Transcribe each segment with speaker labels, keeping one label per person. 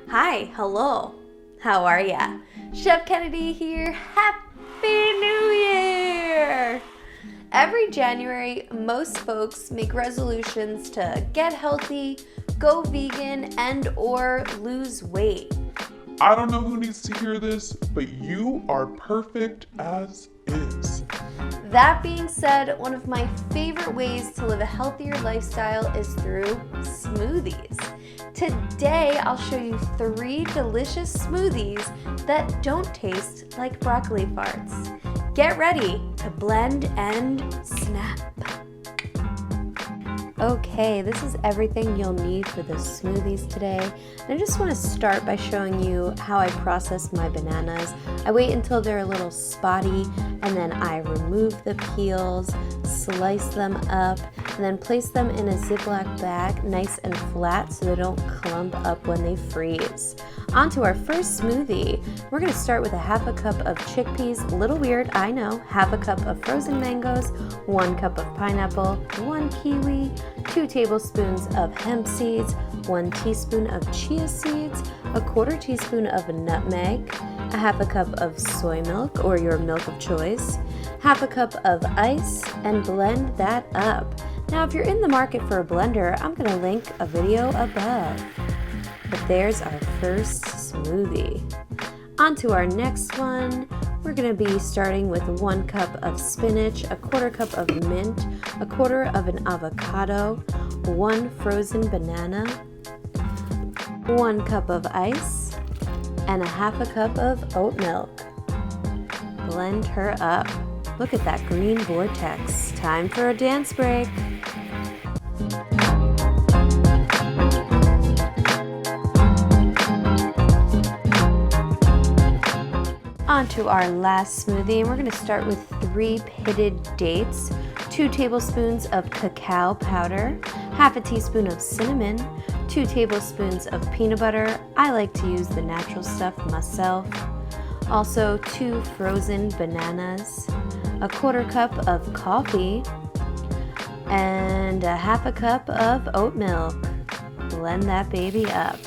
Speaker 1: Hi, hello, how are ya? Chef Kennedy here, Happy New Year! Every January, most folks make resolutions to get healthy, go vegan, and or lose weight.
Speaker 2: I don't know who needs to hear this, but you are perfect as is.
Speaker 1: That being said, one of my favorite ways to live a healthier lifestyle is through smoothies. Today, I'll show you 3 delicious smoothies that don't taste like broccoli farts. Get ready to blend and snap. Okay, this is everything you'll need for the smoothies today. And I just want to start by showing you how I process my bananas. I wait until they're a little spotty and then I remove the peels, slice them up, and then place them in a Ziploc bag nice and flat so they don't clump up when they freeze. On to our first smoothie. We're going to start with a half a cup of chickpeas. A little weird, I know. Half a cup of frozen mangoes, 1 cup of pineapple, 1 kiwi, 2 tablespoons of hemp seeds, 1 teaspoon of chia seeds, a 1/4 teaspoon of nutmeg, a half a cup of soy milk or your milk of choice, half a cup of ice, and blend that up. Now, if you're in the market for a blender, I'm going to link a video above. But there's our first smoothie. On to our next one. We're going to be starting with 1 cup of spinach, a 1/4 cup of mint, a 1/4 of an avocado, 1 frozen banana, 1 cup of ice, and a half a cup of oat milk. Blend her up. Look at that green vortex. Time for a dance break. On to our last smoothie, and we're going to start with 3 pitted dates, 2 tablespoons of cacao powder, half a teaspoon of cinnamon, 2 tablespoons of peanut butter. I like to use the natural stuff myself. Also 2 frozen bananas, a 1/4 cup of coffee, and a half a cup of oat milk. Blend that baby up.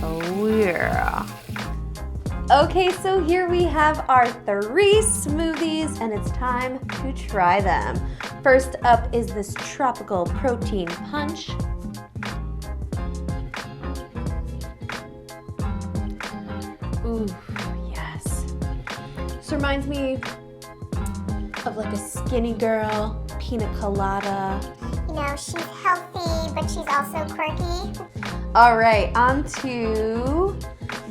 Speaker 1: Oh yeah. Okay, so here we have our 3 smoothies, and it's time to try them. First up is this tropical protein punch. Ooh, yes. This reminds me of like a skinny girl, pina colada.
Speaker 3: You know, she's healthy, but she's also quirky.
Speaker 1: All right, on to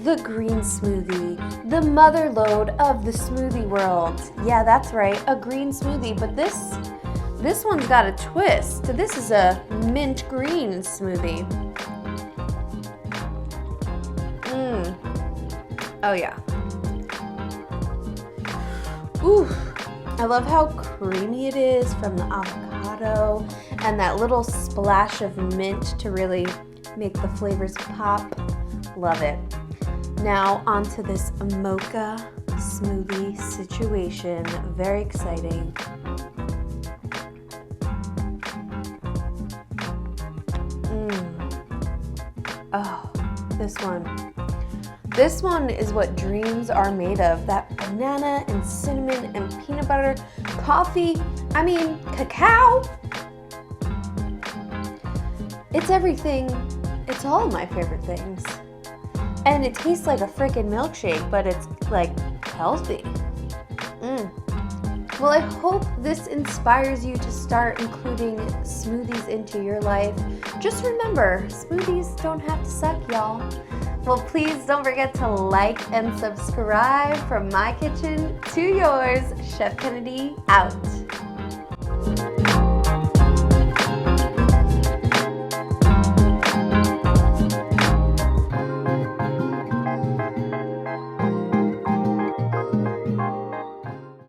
Speaker 1: the green smoothie, the mother lode of the smoothie world. Yeah, that's right, a green smoothie, but this one's got a twist. This is a mint green smoothie. Oh yeah. Ooh, I love how creamy it is from the avocado and that little splash of mint to really make the flavors pop. Love it. Now onto this mocha smoothie situation. Very exciting. Oh, this one. This one is what dreams are made of. That banana and cinnamon and peanut butter, coffee, cacao. It's everything. It's all my favorite things. And it tastes like a freaking milkshake, but it's like healthy. Well, I hope this inspires you to start including smoothies into your life. Just remember, smoothies don't have to suck, y'all. Well, please don't forget to like and subscribe from my kitchen to yours. Chef Kennedy out.